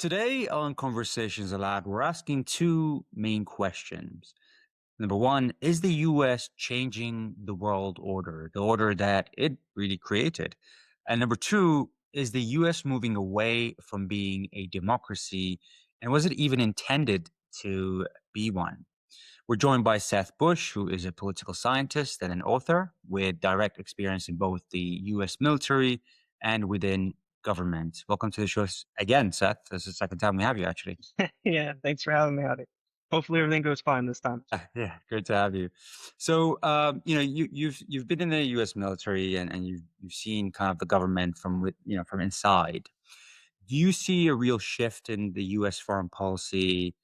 Today on Conversations Aloud, we're asking two main questions. Number one, is the US changing the world order, the order that it really created? And number two, is the US moving away from being a democracy? And was it even intended to be one? We're joined by Seth Bush, who is a political scientist and an author with direct experience in both the US military and within government. Welcome to the show again, Seth. This is the second time we have you, actually. Yeah, thanks for having me, Howdy. Hopefully everything goes fine this time. Yeah, great to have you. So, you've been in the U.S. military and you've seen kind of the government from inside. Do you see a real shift in the U.S. foreign policy,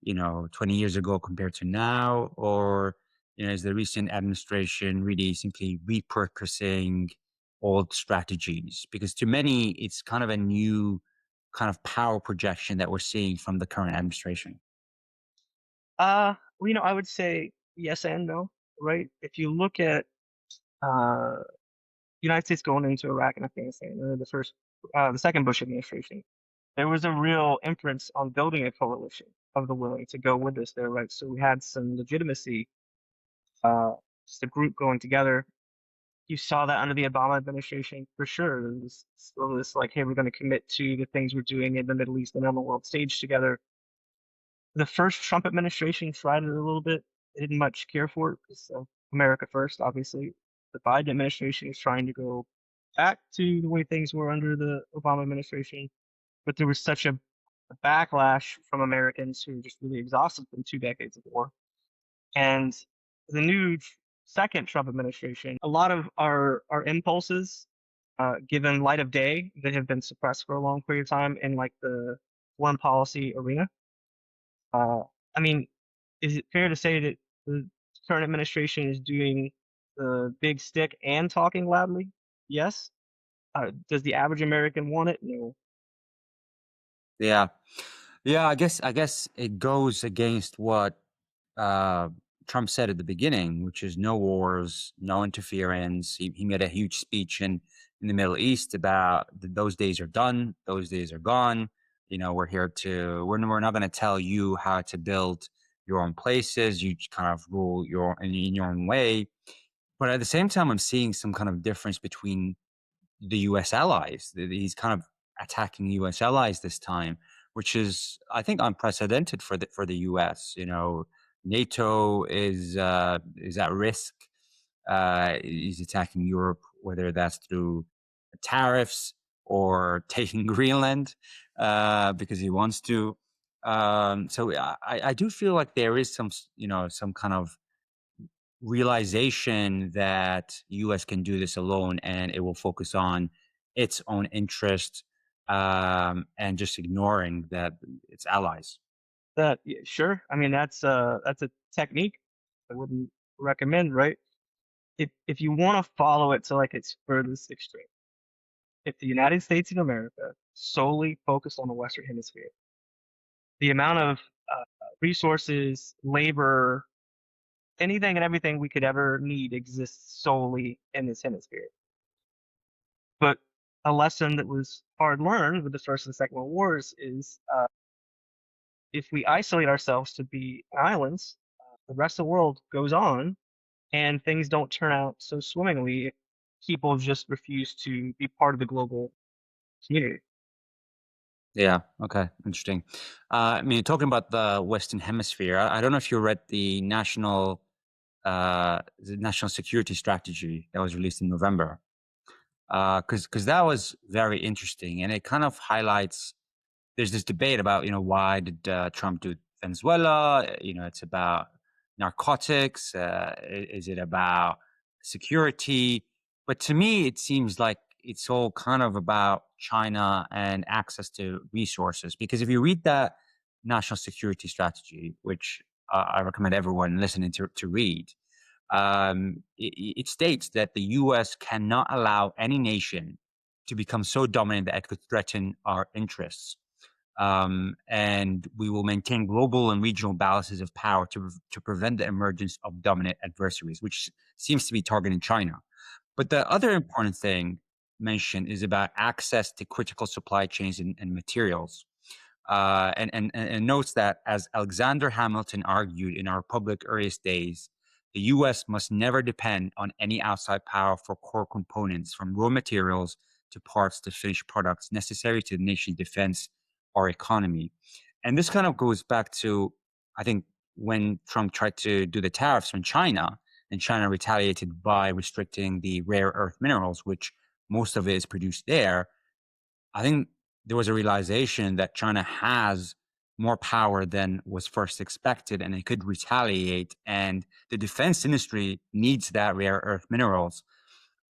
20 years ago compared to now, or is the recent administration really simply repurposing old strategies? Because to many, it's kind of a new kind of power projection that we're seeing from the current administration. I would say yes and no, right? If you look at uh United States going into Iraq and Afghanistan, the second Bush administration, there was a real inference on building a coalition of the willing to go with us there, right? So we had some legitimacy, uh, just a group going together. You saw that under the Obama administration for sure. There was still this like, hey, we're going to commit to the things we're doing in the Middle East and on the world stage together. The first Trump administration tried it a little bit. They didn't much care for it because America first, obviously. The Biden administration is trying to go back to the way things were under the Obama administration, but there was such a backlash from Americans who were just really exhausted from 2 decades of war. And the new second Trump administration, a lot of our impulses, given light of day, that have been suppressed for a long period of time in like the foreign policy arena. Uh, I mean, is it fair to say that the current administration is doing the big stick and talking loudly? Yes. Does the average American want it? No. Yeah. Yeah, I guess it goes against what uh, Trump said at the beginning, which is no wars, no interference. He made a huge speech in the Middle East about those days are done, those days are gone. We're not going to tell you how to build your own places. You just kind of rule in your own way. But at the same time, I'm seeing some kind of difference between the U.S. allies. He's kind of attacking U.S. allies this time, which is, I think, unprecedented for the U.S. NATO is at risk. He's attacking Europe, whether that's through tariffs or taking Greenland because he wants to. So I do feel like there is some kind of realization that U.S. can do this alone and it will focus on its own interest and just ignoring that its allies. Sure. I mean, that's a technique I wouldn't recommend, right? If you want to follow it to like its furthest extreme, if the United States of America solely focused on the Western Hemisphere, the amount of resources, labor, anything and everything we could ever need exists solely in this hemisphere. But a lesson that was hard learned with the First and Second World Wars is if we isolate ourselves to be islands, the rest of the world goes on and things don't turn out so swimmingly if people just refuse to be part of the global community. Yeah. Okay. Interesting. I mean, talking about the Western Hemisphere, I don't know if you read the national security strategy that was released in November, because that was very interesting, and it kind of highlights. There's this debate about why did Trump do Venezuela? It's about narcotics. Is it about security? But to me, it seems like it's all kind of about China and access to resources. Because if you read that national security strategy, which I recommend everyone listening to read, it states that the U.S. cannot allow any nation to become so dominant that it could threaten our interests. And we will maintain global and regional balances of power to prevent the emergence of dominant adversaries, which seems to be targeting China. But the other important thing mentioned is about access to critical supply chains and materials. and notes that, as Alexander Hamilton argued in our Republic earliest days, the U.S. must never depend on any outside power for core components, from raw materials to parts to finished products necessary to the nation's defense or economy. And this kind of goes back to, I think, when Trump tried to do the tariffs on China, and China retaliated by restricting the rare earth minerals, which most of it is produced there. I think there was a realization that China has more power than was first expected, and it could retaliate. And the defense industry needs that rare earth minerals.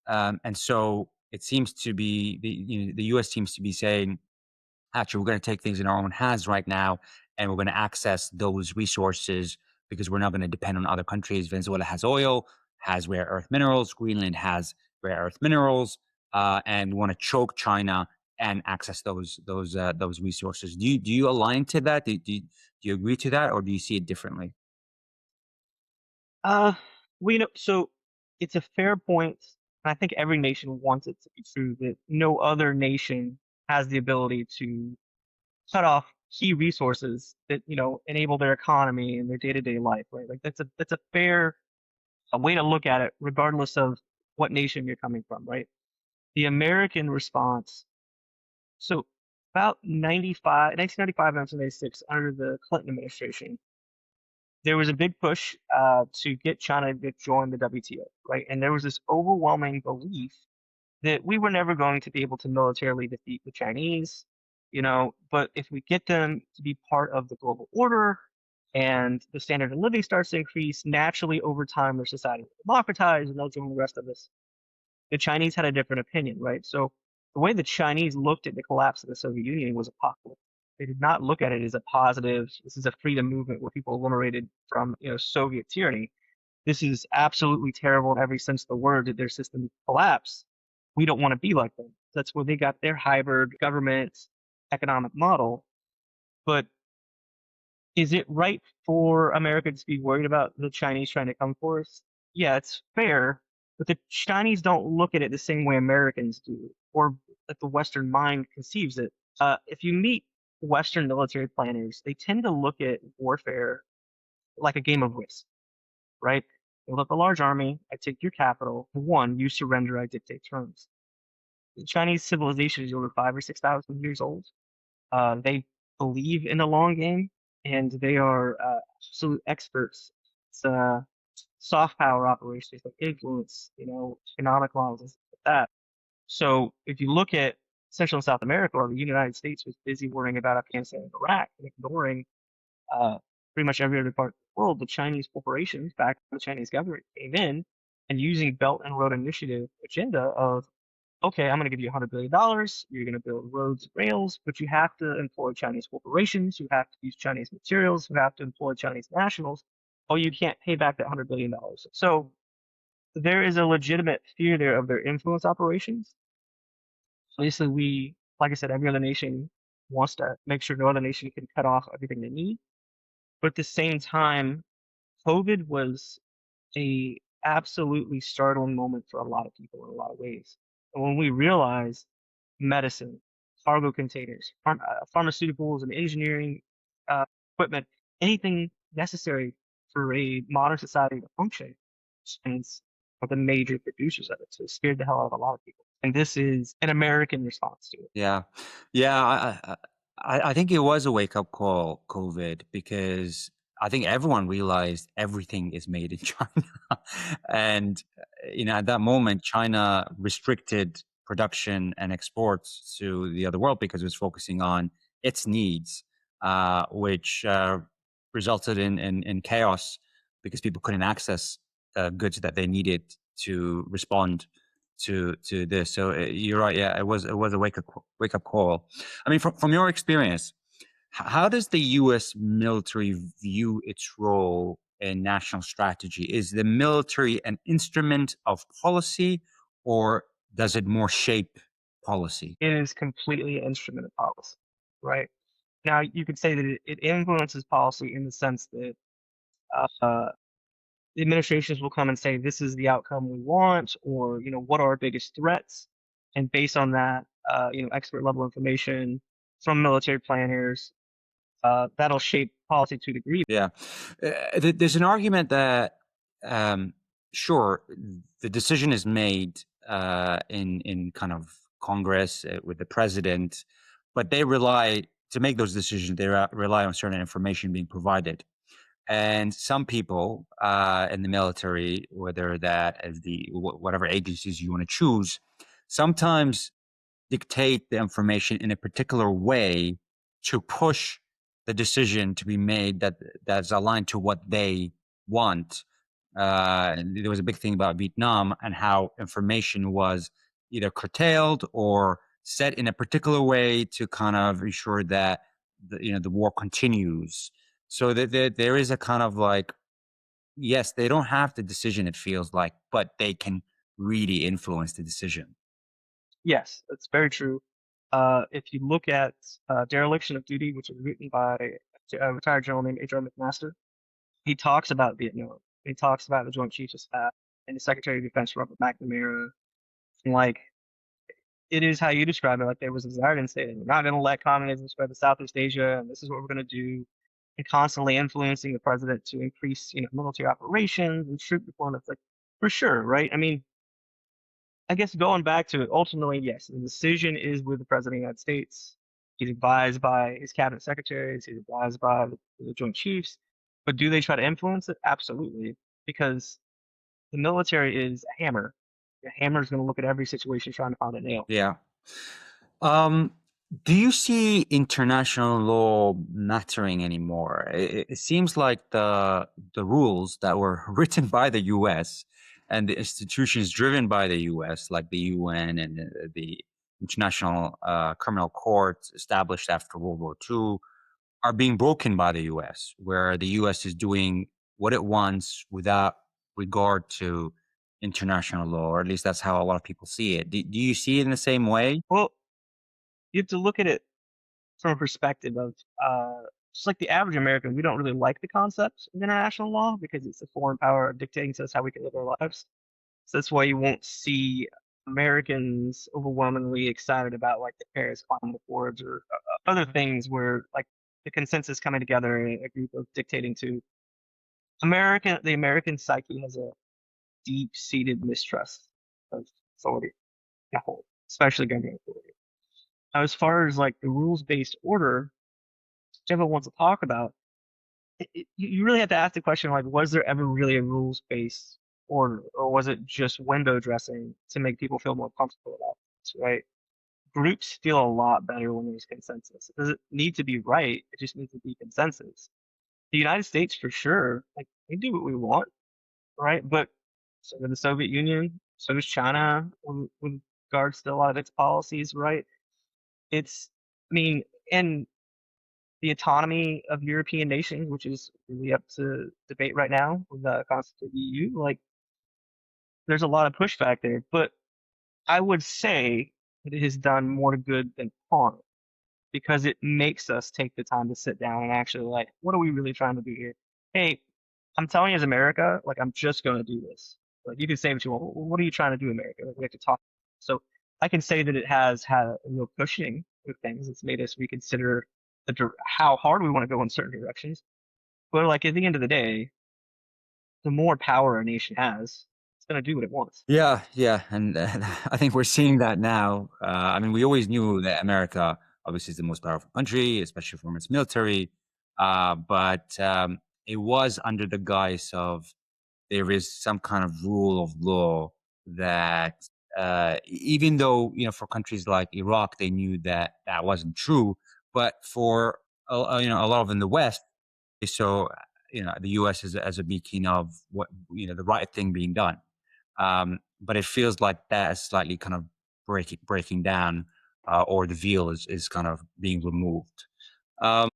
And so it seems to be the U.S. seems to be saying, actually, we're going to take things in our own hands right now, and we're going to access those resources because we're not going to depend on other countries. Venezuela has oil, has rare earth minerals. Greenland has rare earth minerals, and we want to choke China and access those resources. Do you align to that? Do you agree to that, or do you see it differently? Uh, we know so it's a fair point, and I think every nation wants it to be true that no other nation has the ability to cut off key resources that enable their economy and their day-to-day life, right? Like that's a fair way to look at it, regardless of what nation you're coming from, right? The American response. So about 1995, 1996, under the Clinton administration, there was a big push to get China to join the WTO, right? And there was this overwhelming belief that we were never going to be able to militarily defeat the Chinese, but if we get them to be part of the global order and the standard of living starts to increase, naturally over time their society will democratize and they'll join the rest of us. The Chinese had a different opinion, right? So the way the Chinese looked at the collapse of the Soviet Union was a positive. They did not look at it as a positive. This is a freedom movement where people were liberated from, Soviet tyranny. This is absolutely terrible in every sense of the word that their system collapsed. We don't want to be like them. That's where they got their hybrid government economic model. But is it right for America to be worried about the Chinese trying to come for us? Yeah, it's fair, but the Chinese don't look at it the same way Americans do, or that the Western mind conceives it. If you meet Western military planners, they tend to look at warfare like a game of risk, right? Build up a large army, I take your capital. One, you surrender, I dictate terms. The Chinese civilization is over 5 or 6 thousand years old. They believe in the long game, and they are absolute experts. It's soft power operations like influence, economic laws and stuff like that. So if you look at Central and South America, or the United States was busy worrying about Afghanistan and Iraq and ignoring uh, pretty much every other part of the world, the Chinese corporations, backed by the Chinese government, came in and using Belt and Road Initiative agenda of, okay, I'm going to give you $100 billion. You're going to build roads and rails, but you have to employ Chinese corporations. You have to use Chinese materials. You have to employ Chinese nationals. Oh, you can't pay back that $100 billion. So there is a legitimate fear there of their influence operations. Obviously, like I said, every other nation wants to make sure no other nation can cut off everything they need. But at the same time, COVID was a absolutely startling moment for a lot of people in a lot of ways. And when we realized medicine, cargo containers, pharmaceuticals, and engineering uh, equipment, anything necessary for a modern society to function, Chinese are the major producers of it. So it scared the hell out of a lot of people. And this is an American response to it. Yeah, yeah. I think it was a wake up call, COVID, because I think everyone realized everything is made in China, and at that moment, China restricted production and exports to the other world because it was focusing on its needs, which resulted in chaos because people couldn't access goods that they needed to respond to this. So you're right. Yeah, it was a wake up call. I mean, from your experience, how does the U.S. military view its role in national strategy? Is the military an instrument of policy, or does it more shape policy? It is completely an instrument of policy, right? Now, you could say that it influences policy in the sense that uh, the administrations will come and say, this is the outcome we want, or, what are our biggest threats? And based on that, expert level information from military planners, that'll shape policy to a degree. Yeah. There's an argument that, um, sure, the decision is made in kind of Congress with the president, but they rely to make those decisions. They rely on certain information being provided, and some people in the military, whether that as the whatever agencies you want to choose, sometimes dictate the information in a particular way to push the decision to be made that's aligned to what they want. And there was a big thing about Vietnam and how information was either curtailed or set in a particular way to kind of ensure that the war continues. So that there is a kind of like, yes, they don't have the decision, it feels like, but they can really influence the decision. Yes, that's very true. If you look at Dereliction of Duty, which is written by a retired general named H.R. McMaster, he talks about Vietnam. He talks about the Joint Chiefs of Staff and the Secretary of Defense Robert McNamara. And like it is how you describe it. Like there was a Zardan saying, "We're not going to let communism spread to Southeast Asia, and this is what we're going to do." And constantly influencing the president to increase, military operations and troop deployments. Like for sure, right? I mean, I guess going back to it, ultimately, yes, the decision is with the President of the United States. He's advised by his cabinet secretaries, he's advised by the Joint Chiefs. But do they try to influence it? Absolutely. Because the military is a hammer. The hammer is going to look at every situation trying to find a nail. Yeah. Um, do you see international law mattering anymore? It seems like the rules that were written by the U.S. and the institutions driven by the U.S., like the UN and the International Criminal Court established after World War II, are being broken by the U.S., where the U.S. is doing what it wants without regard to international law, or at least that's how a lot of people see it. Do you see it in the same way? Well, you have to look at it from a perspective of just like the average American, we don't really like the concept of international law because it's a foreign power dictating to us how we can live our lives. So that's why you won't see Americans overwhelmingly excited about like the Paris Climate Accords or other things where like the consensus coming together in a group of dictating to the American psyche has a deep-seated mistrust of authority, as a whole, especially government authority. Now, as far as like the rules-based order, which everyone wants to talk about, you really have to ask the question like, was there ever really a rules-based order, or was it just window dressing to make people feel more comfortable about this, right? Groups feel a lot better when there's consensus. It doesn't need to be right, it just needs to be consensus. The United States, for sure, like we do what we want, right? But so did the Soviet Union, so does China with regards to a lot of its policies, right? It's, I mean, and the autonomy of European nations, which is really up to debate right now with the concept of the EU. Like, there's a lot of pushback there, but I would say that it has done more good than harm because it makes us take the time to sit down and actually like, what are we really trying to do here? Hey, I'm telling you as America, like I'm just going to do this. Like you can say what you want. What are you trying to do, America? Like, we have to talk. So I can say that it has had a real cushioning with things. It's made us reconsider how hard we want to go in certain directions. But like at the end of the day, the more power a nation has, it's going to do what it wants. Yeah, yeah, and I think we're seeing that now. I mean, we always knew that America obviously is the most powerful country, especially from its military. But it was under the guise of there is some kind of rule of law that, even though for countries like Iraq, they knew that that wasn't true, but for a lot of in the West, they saw the U.S. as a beacon of what the right thing being done. But it feels like that is slightly kind of breaking down, or the veil is kind of being removed. Um,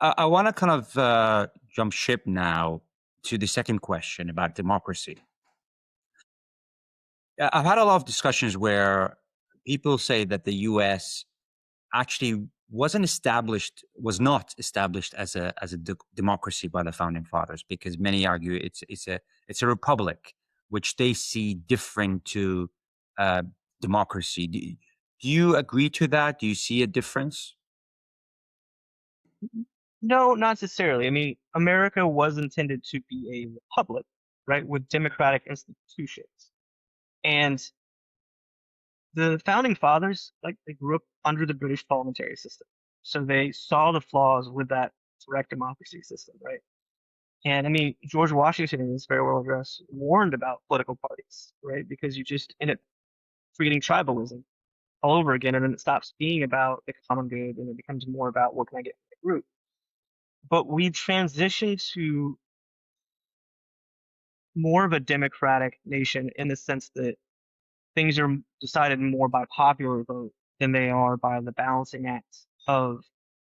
I want to kind of jump ship now to the second question about democracy. I've had a lot of discussions where people say that the U.S. actually was not established as a democracy by the founding fathers, because many argue it's a republic, which they see different to uh, democracy. Do you agree to that? Do you see a difference? No, not necessarily. I mean, America was intended to be a republic, right, with democratic institutions. And the founding fathers, like, they grew up under the British parliamentary system. So they saw the flaws with that direct democracy system, right? And I mean, George Washington in his farewell address warned about political parties, right? Because you just end up creating tribalism all over again, and then it stops being about the common good and it becomes more about what can I get from the group. But we transitioned to more of a democratic nation in the sense that things are decided more by popular vote than they are by the balancing act of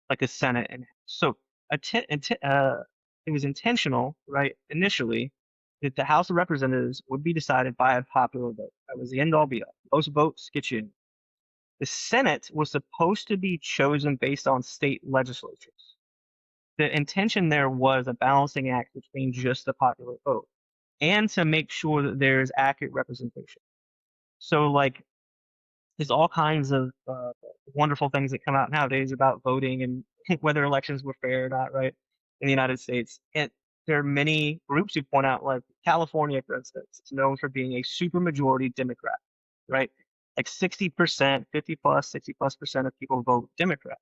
like a Senate and so it was intentional, right, initially, that the House of Representatives would be decided by a popular vote. That was the end all be all. Most votes get you in. The Senate was supposed to be chosen based on state legislatures. The intention there was a balancing act between just the popular vote and to make sure that there's accurate representation. So, like, there's all kinds of wonderful things that come out nowadays about voting and whether elections were fair or not, right? In the United States, and there are many groups who point out, like California, for instance, is known for being a supermajority Democrat, right? Like 60%, 50 plus, 60 plus percent of people vote Democrat.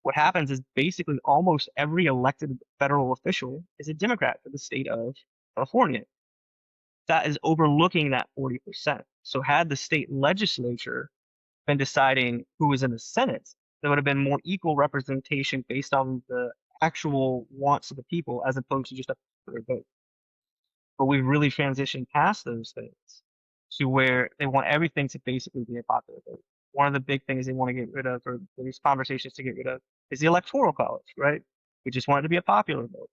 What happens is basically almost every elected federal official is a Democrat for the state of California. That is overlooking that 40%. So had the state legislature been deciding who was in the Senate, there would have been more equal representation based on the actual wants of the people as opposed to just a popular vote. But we've really transitioned past those things to where they want everything to basically be a popular vote. One of the big things they want to get rid of, or these conversations to get rid of, is the electoral college, right? We just want it to be a popular vote.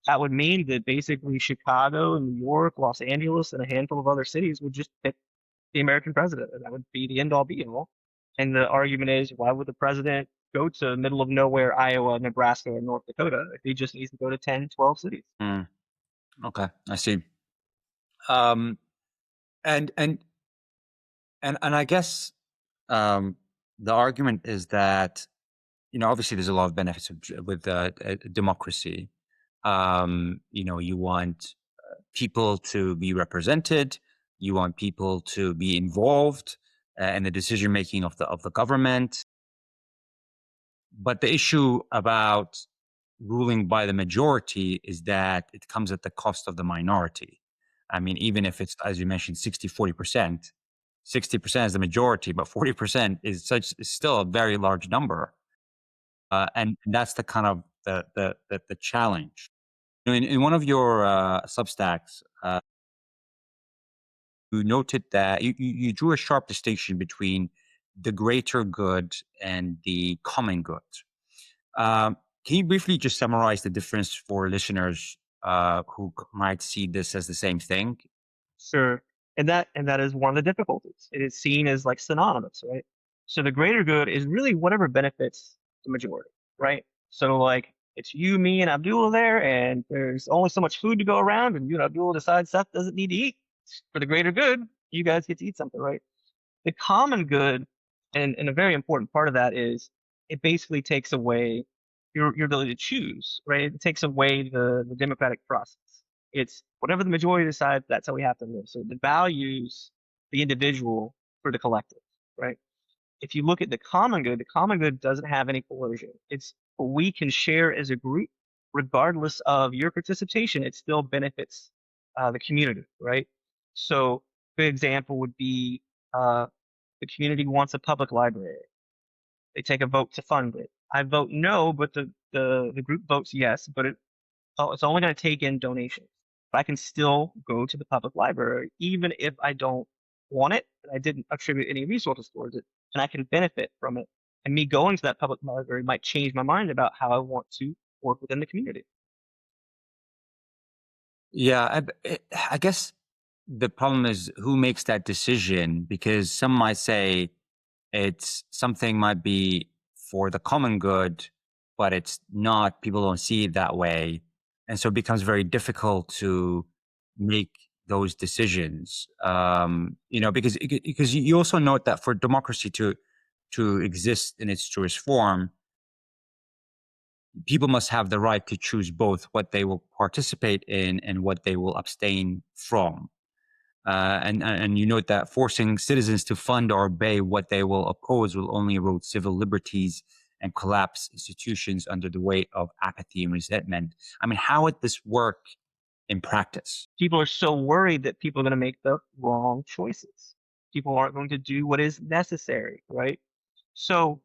That would mean that basically Chicago, New York, Los Angeles, and a handful of other cities would just pick the American president, and that would be the end all be all. And the argument is, why would the president go to middle of nowhere, Iowa, Nebraska, and North Dakota if he just needs to go to 10, 12 cities? Mm, okay, I see. Um, and and and I guess um, the argument is that obviously there's a lot of benefits with democracy. You want people to be represented. You want people to be involved in the decision making of the government. But the issue about ruling by the majority is that it comes at the cost of the minority. I mean, even if it's, as you mentioned, 60 40%, 60% is the majority, but 40% is still a very large number. And that's the kind of the challenge. In one of your Substacks, you noted that you drew a sharp distinction between the greater good and the common good. Can you briefly just summarize the difference for listeners who might see this as the same thing? Sure. And that is one of the difficulties. It is seen as like synonymous, right? So the greater good is really whatever benefits the majority, right? So like it's you, me, and Abdullah there, and there's only so much food to go around, and you and Abdullah decide Seth doesn't need to eat. For the greater good, you guys get to eat something, right? The common good, and a very important part of that is it basically takes away your ability to choose, right? It takes away the democratic process. It's whatever the majority decides, that's how we have to live. So it values the individual for the collective, right? If you look at the common good doesn't have any coercion. It's what we can share as a group, regardless of your participation, it still benefits the community, right? So, good example would be the community wants a public library. They take a vote to fund it. I vote no, but the group votes yes, but it's only going to take in donations. But I can still go to the public library, even if I don't want it, and I didn't attribute any resources towards it, and I can benefit from it. And me going to that public library might change my mind about how I want to work within the community. Yeah, I guess the problem is who makes that decision, because some might say it's something might be for the common good, but it's not. People don't see it that way, and so it becomes very difficult to make those decisions. Because you also note that for democracy to exist in its truest form, people must have the right to choose both what they will participate in and what they will abstain from. And you note that forcing citizens to fund or obey what they will oppose will only erode civil liberties and collapse institutions under the weight of apathy and resentment. I mean, how would this work in practice? People are so worried that people are going to make the wrong choices. People aren't going to do what is necessary, right? So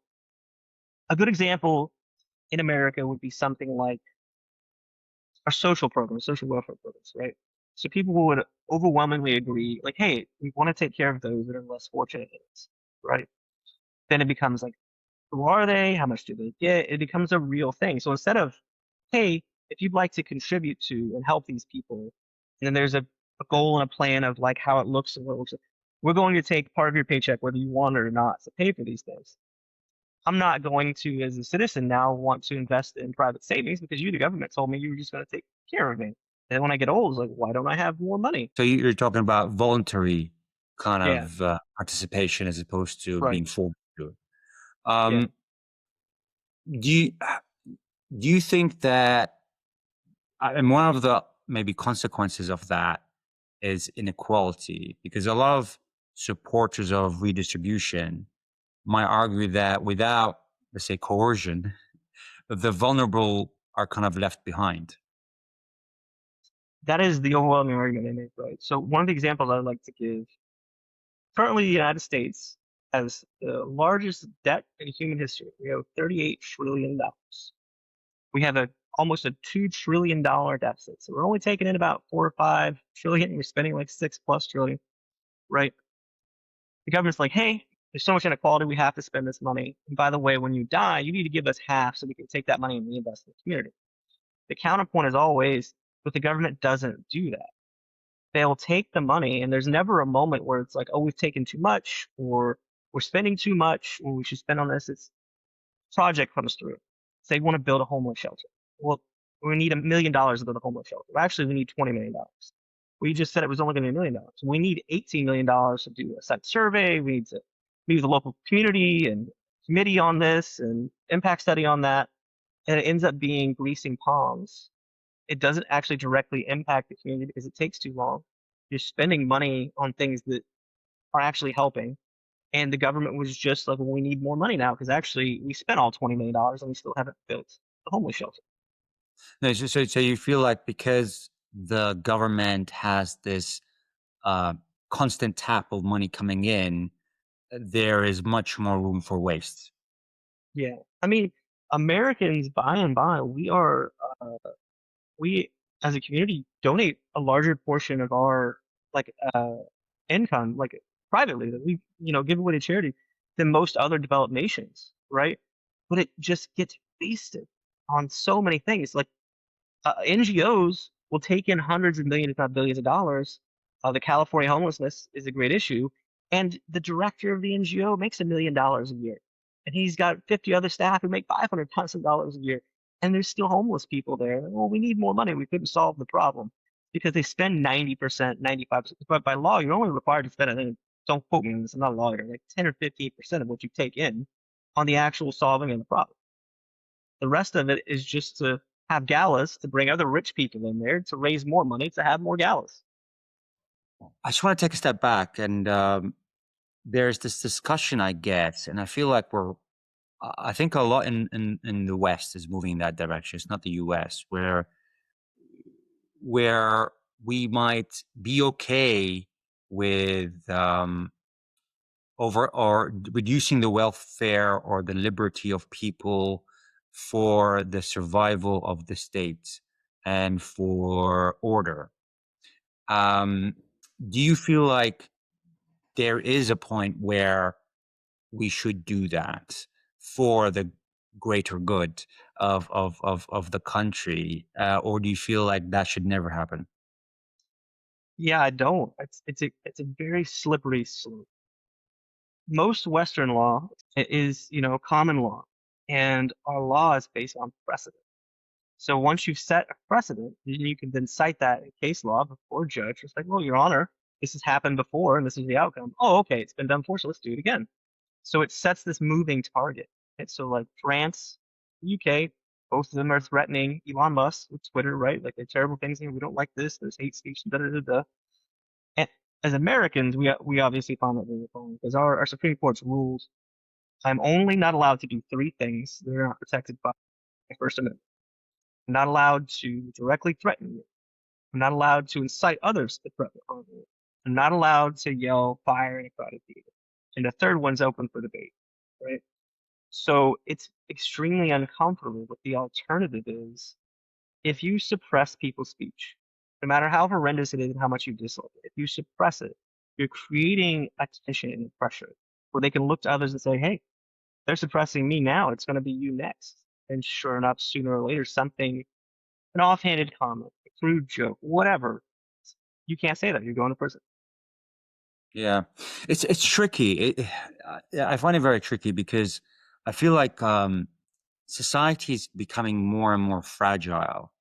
a good example in America would be something like our social programs, social welfare programs, right? So people would overwhelmingly agree, like, hey, we want to take care of those that are less fortunate than us, right? Then it becomes like, who are they? How much do they get? It becomes a real thing. So instead of, hey, if you'd like to contribute to and help these people, and then there's a goal and a plan of like how it looks and what it looks like, we're going to take part of your paycheck, whether you want it or not, to pay for these things. I'm not going to, as a citizen now, want to invest in private savings because you, the government, told me you were just going to take care of me. And when I get old, it's like, why don't I have more money? So you're talking about voluntary kind Yeah, of participation as opposed to right. being forced to it. Yeah. Do you do you think that, and one of the maybe consequences of that is inequality, because a lot of supporters of redistribution might argue that without, let's say, coercion, the vulnerable are kind of left behind. That is the overwhelming argument I make, right? So one of the examples I like to give, currently the United States has the largest debt in human history. We have $38 trillion. We have almost a $2 trillion deficit. So we're only taking in about 4 or 5 trillion. We're spending like 6+ trillion, right? The government's like, hey, there's so much inequality, we have to spend this money. And by the way, when you die, you need to give us half so we can take that money and reinvest in the community. The counterpoint is always, but the government doesn't do that. They'll take the money, and there's never a moment where it's like, oh, we've taken too much, or we're spending too much, or we should spend on this. It's project comes through. Say, want to build a homeless shelter. Well, we need $1 million to build a homeless shelter. Well, actually, we need $20 million. We just said it was only going to be $1 million. We need $18 million to do a site survey. We need to meet with the local community and committee on this and impact study on that. And it ends up being greasing palms. It doesn't actually directly impact the community because it takes too long. You're spending money on things that are actually helping. And the government was just like, well, we need more money now because actually we spent all $20 million and we still haven't built the homeless shelter. No, so you feel like because the government has this uh, constant tap of money coming in, there is much more room for waste. Yeah. I mean, Americans, by and by, we as a community donate a larger portion of our like income, like privately, that we give away to charity than most other developed nations, right? But it just gets wasted on so many things. Like NGOs will take in hundreds of millions, if not billions of dollars. The California homelessness is a great issue. And the director of the NGO makes $1 million a year. And he's got 50 other staff who make $500,000 a year. And there's still homeless people there. Well, we need more money. We couldn't solve the problem because they spend 90%, 95%. But by law, you're only required to spend, I think, don't quote me on this, I'm not a lawyer, like 10 or 15% of what you take in on the actual solving of the problem. The rest of it is just to have galas to bring other rich people in there to raise more money to have more galas. I just want to take a step back, and there's this discussion, I guess, and I feel like I think a lot in the West is moving in that direction. It's not the U.S. where we might be okay with over or reducing the welfare or the liberty of people for the survival of the state and for order. Um, do you feel like there is a point where we should do that for the greater good of the country, or do you feel like that should never happen? Yeah, I don't. It's a very slippery slope. Most Western law is, common law, and our law is based on precedent. So once you've set a precedent, you can then cite that in case law before a judge. It's like, well, Your Honor, this has happened before, and this is the outcome. Oh, okay, it's been done before, so let's do it again. So it sets this moving target. And so, like France, UK, Both of them are threatening Elon Musk with Twitter, right? Like they're terrible things. We don't like this. There's hate speech. Da da da da. And as Americans, we obviously find that very appalling because our Supreme Court's rules. I'm only not allowed to do three things that are not protected by my First Amendment. I'm not allowed to directly threaten you. I'm not allowed to incite others to threaten or harm you. I'm not allowed to yell fire in a crowded theater. And the third one's open for debate, right? So it's extremely uncomfortable, but the alternative is if you suppress people's speech, no matter how horrendous it is and how much you dislike it, if you suppress it, you're creating a tension and pressure where they can look to others and say, hey, they're suppressing me now. It's going to be you next. And sure enough, sooner or later, something, an offhanded comment, a crude joke, whatever, you can't say that. You're going to prison. Yeah, it's tricky. I find it very tricky because I feel like society is becoming more and more fragile.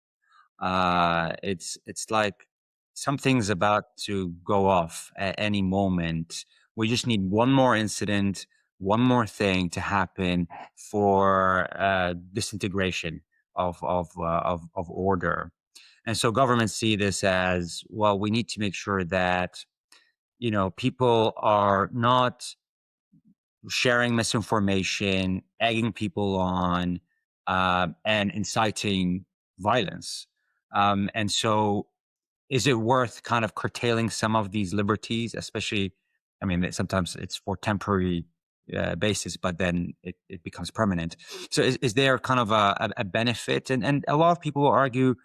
It's like something's about to go off at any moment. We just need one more incident, one more thing to happen for disintegration of order. And so governments see this as, well, we need to make sure that, people are not sharing misinformation, egging people on, and inciting violence. And so, is it worth kind of curtailing some of these liberties, especially? I mean, sometimes it's for temporary basis, but then it becomes permanent. So, is there kind of a benefit? And a lot of people will argue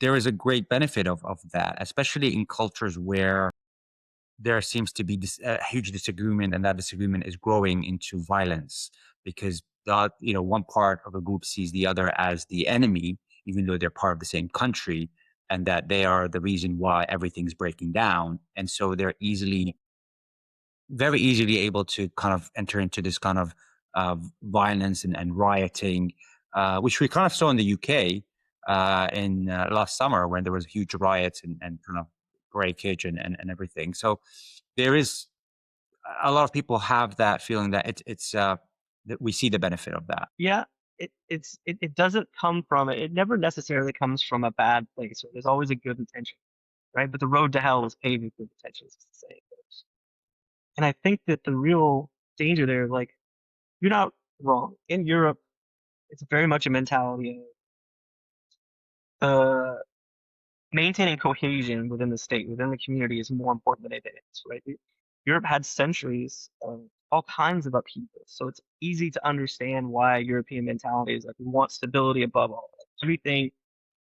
there is a great benefit of that, especially in cultures where there seems to be a huge disagreement, and that disagreement is growing into violence because one part of a group sees the other as the enemy, even though they're part of the same country, and that they are the reason why everything's breaking down. And so they're very easily able to kind of enter into this kind of violence and rioting, which we kind of saw in the UK in last summer when there was huge riots and kind of breakage and everything. So there is a lot of people have that feeling that it's that we see the benefit of that. Yeah, it doesn't come from it. It never necessarily comes from a bad place. There's always a good intention, right? But the road to hell is paved with good intentions, as the saying goes. And I think that the real danger there, like, you're not wrong. In Europe, it's very much a mentality of maintaining cohesion within the state, within the community is more important than anything else, right? Europe had centuries of all kinds of upheaval. So it's easy to understand why European mentality is like we want stability above all. Everything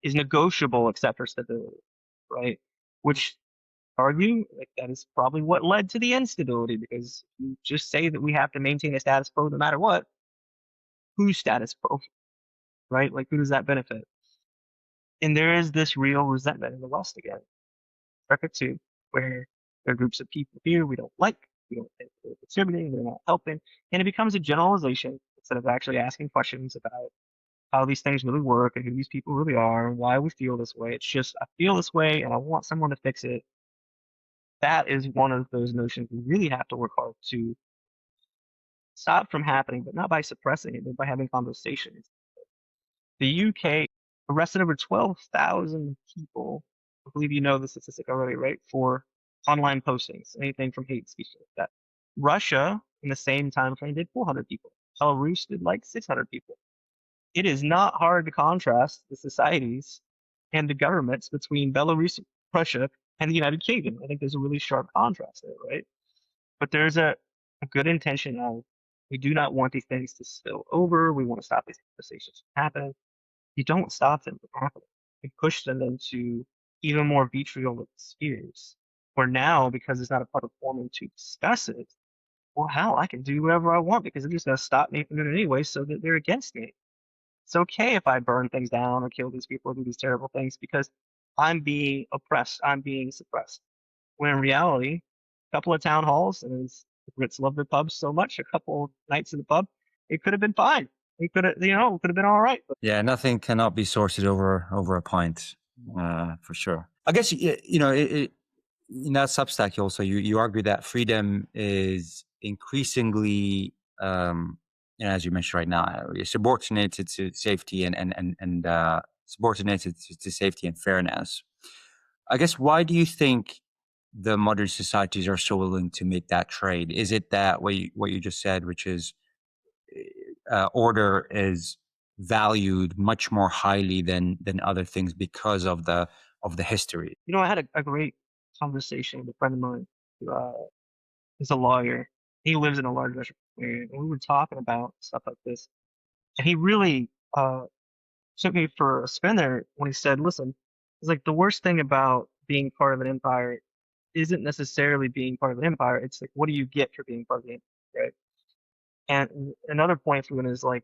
is negotiable except for stability, right? Which argue like that is probably what led to the instability because you just say that we have to maintain a status quo no matter what. Whose status quo, right? Like who does that benefit? And there is this real resentment in the West again. Record two, where there are groups of people here we don't like, we don't think they're contributing, they're not helping, and it becomes a generalization instead of actually asking questions about how these things really work and who these people really are and why we feel this way. It's just I feel this way and I want someone to fix it. That is one of those notions we really have to work hard to stop from happening, but not by suppressing it, but by having conversations. The UK arrested over 12,000 people. I believe you know the statistic already, right? For online postings, anything from hate speech like that. Russia, in the same time frame, did 400 people. Belarus did like 600 people. It is not hard to contrast the societies and the governments between Belarus, Russia, and the United Kingdom. I think there's a really sharp contrast there, right? But there's a good intention of we do not want these things to spill over. We want to stop these conversations from happening. You don't stop them from happening. You push them into even more vitriolic spheres. Where now, because it's not a public forum to discuss it, well, hell, I can do whatever I want because they're just going to stop me from doing it anyway, so that they're against me. It's okay if I burn things down or kill these people or do these terrible things because I'm being oppressed, I'm being suppressed. When in reality, a couple of town halls, and the Brits love their pubs so much, a couple of nights in the pub, it could have been fine. It could have, it could have been all right. But Yeah, nothing cannot be sorted over a pint, for sure. I guess in that Substack also you argue that freedom is increasingly as you mentioned right now, you're subordinated to safety and subordinated to safety and fairness. I guess why do you think the modern societies are so willing to make that trade? Is it that what you just said, which is order is valued much more highly than other things because of the history? I had a great conversation with a friend of mine who is a lawyer. He lives in a large metro area, and we were talking about stuff like this. And he really took me for a spin there when he said, "Listen, it's like the worst thing about being part of an empire isn't necessarily being part of an empire. It's like what do you get for being part of the empire, right?" And another point for him is like,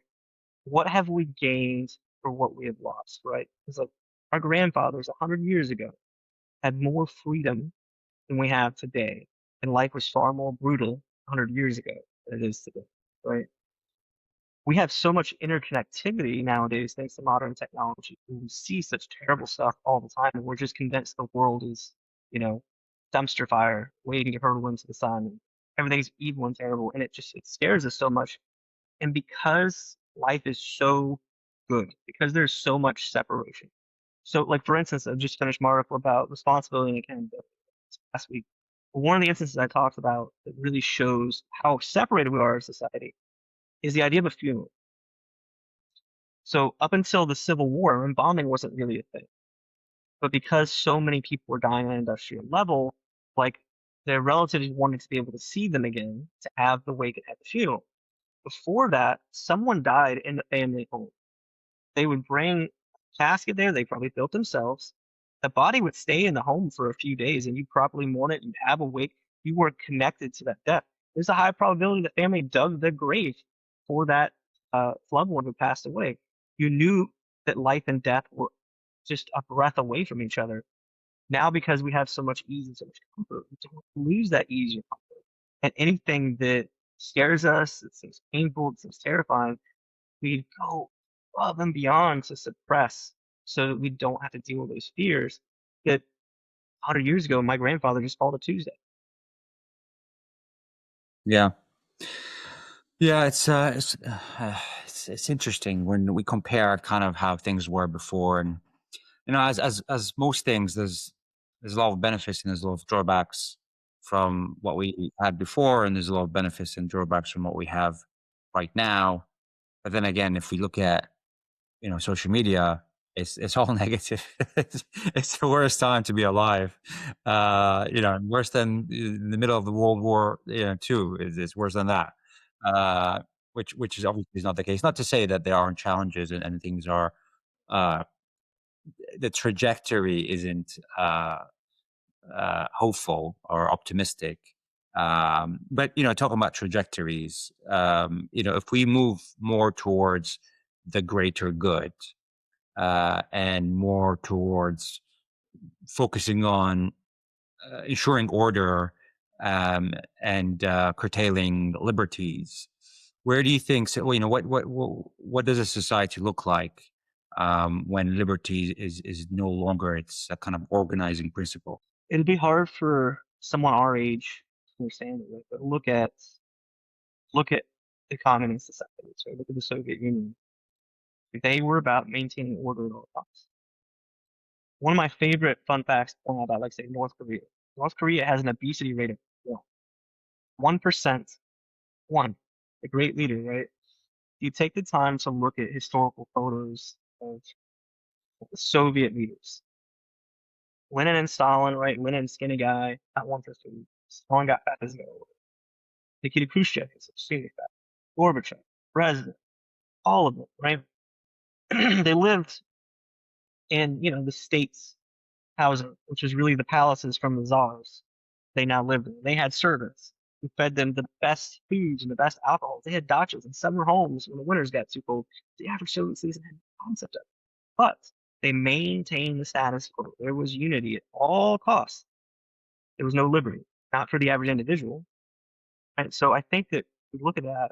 what have we gained for what we have lost, right? It's like our grandfathers 100 years ago had more freedom than we have today, and life was far more brutal 100 years ago than it is today, right? We have so much interconnectivity nowadays thanks to modern technology. We see such terrible stuff all the time, and we're just convinced the world is, you know, dumpster fire waiting to hurtle into the sun. And everything's evil and terrible, and it scares us so much. And because life is so good, because there's so much separation. So, like for instance, I just finished my article about responsibility and accountability last week. One of the instances I talked about that really shows how separated we are as a society is the idea of a funeral. So up until the Civil War, embalming wasn't really a thing. But because so many people were dying on an industrial level, like their relatives wanted to be able to see them again, to have the wake and have the funeral. Before that, someone died in the family home. They would bring a casket there, they probably built themselves. The body would stay in the home for a few days and you'd properly mourn it, you'd have a wake. You were connected to that death. There's a high probability the family dug the grave for that loved one who passed away. You knew that life and death were just a breath away from each other. Now, because we have so much ease and so much comfort, we don't lose that ease and comfort. And anything that scares us, that seems painful, that seems terrifying, we go above and beyond to suppress so that we don't have to deal with those fears that 100 years ago my grandfather just called a Tuesday. Yeah. Yeah, it's interesting when we compare kind of how things were before, and as most things, there's a lot of benefits and there's a lot of drawbacks from what we had before, and there's a lot of benefits and drawbacks from what we have right now. But then again, if we look at social media, it's all negative. It's the worst time to be alive. Worse than in the middle of the World War, two. It's worse than that. Uh, which is obviously is not the case. Not to say that there aren't challenges and things are uh, the trajectory isn't hopeful or optimistic. But talking about trajectories, if we move more towards the greater good and more towards focusing on ensuring order and curtailing liberties. Where do you think? So, what does a society look like when liberty is no longer its a kind of organizing principle? It'd be hard for someone our age to understand it, right? But look at the communist societies, right? Look at the Soviet Union. They were about maintaining order at all costs. One of my favorite fun facts about, like, say, North Korea. North Korea has an obesity rate of 1%. One, a great leader, right? You take the time to look at historical photos of the Soviet leaders. Lenin and Stalin, right? Lenin, skinny guy, not 150. Stalin got fat as no. Nikita Khrushchev is extremely fat. Gorbachev, President, all of them, right? They lived in, the states housing, which was really the palaces from the czars they now lived in. They had servants who fed them the best foods and the best alcohols. They had dachas and summer homes when the winters got too cold. The average Soviet citizen had no concept of it. But they maintained the status quo. There was unity at all costs. There was no liberty, not for the average individual. And so I think that we look at that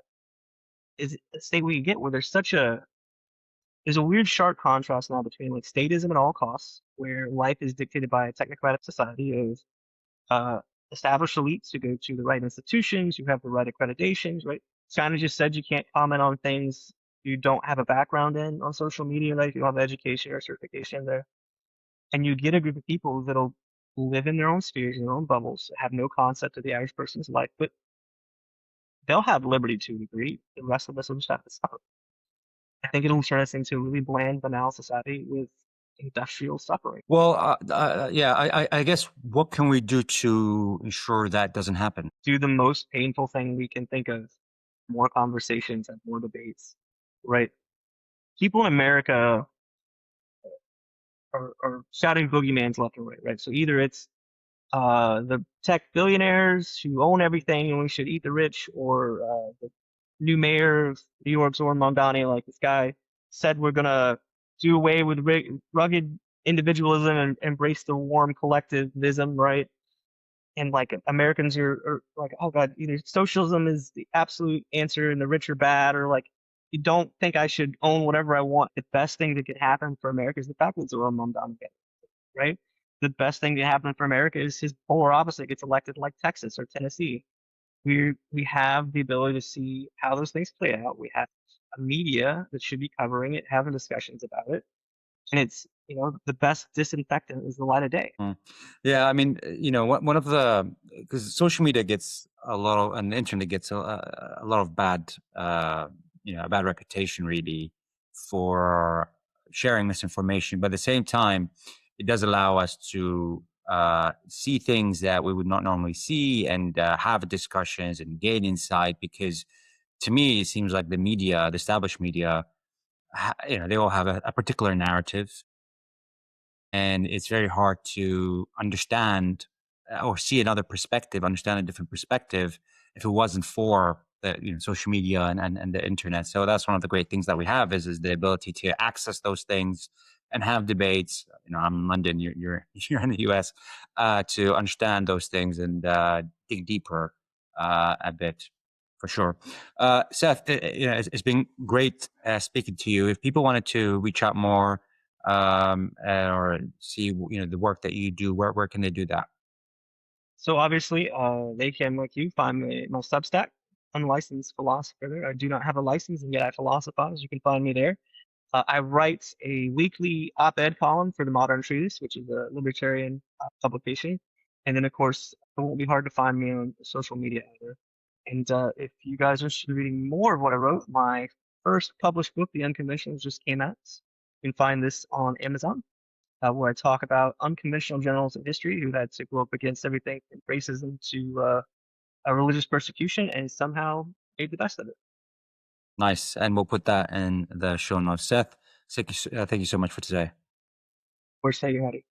is the state we get where there's a weird sharp contrast now between like statism at all costs, where life is dictated by a technocratic society of uh, established elites who go to the right institutions, who have the right accreditations, right? China just said you can't comment on things you don't have a background in on social media, like you don't have education or certification there. And you get a group of people that'll live in their own spheres, in their own bubbles, have no concept of the average person's life, but they'll have liberty to a degree. The rest of us will just have to suffer. I think it'll turn us into a really bland, banal society with industrial suffering. Well, yeah, I guess what can we do to ensure that doesn't happen? Do the most painful thing we can think of: more conversations and more debates, right? People in America are shouting boogeymans left and right, right? So either it's the tech billionaires who own everything and we should eat the rich, or the new mayor of New York, Zoran Mamdani, like this guy said, we're gonna do away with rugged individualism and embrace the warm collectivism, right? And like Americans are like, oh God, either socialism is the absolute answer and the rich are bad, or like you don't think I should own whatever I want. The best thing that could happen for America is the fact that Zoran Mamdani, right? The best thing to happen for America is his polar opposite gets elected, like Texas or Tennessee. We have the ability to see how those things play out. We have a media that should be covering it, having discussions about it, and it's, the best disinfectant is the light of day. Mm. Yeah, I mean, one of the, because social media gets a lot of, and the internet gets a lot of bad, a bad reputation really for sharing misinformation. But at the same time, it does allow us to see things that we would not normally see and have discussions and gain insight. Because to me, it seems like the media, the established media, they all have a particular narrative, and it's very hard to understand or see another perspective, understand a different perspective, if it wasn't for the social media and the internet. So that's one of the great things that we have is the ability to access those things and have debates. I'm in London, you're you're in the US, to understand those things and dig deeper a bit. For sure. Seth, it's been great speaking to you. If people wanted to reach out more, or see the work that you do, where can they do that? So obviously, they can, like you, find my Substack, unlicensed philosopher. There, I do not have a license, and yet I philosophize. You can find me there. I write a weekly op-ed column for the Modern Treatise, which is a libertarian publication. And then, of course, it won't be hard to find me on social media either. And if you guys are interested in reading more of what I wrote, my first published book, The Unconventionals, just came out. You can find this on Amazon, where I talk about unconventional generals in history who had to go up against everything from racism to a religious persecution and somehow made the best of it. Nice, and we'll put that in the show notes. Seth, thank you so much for today. Of course, hey, Hattie.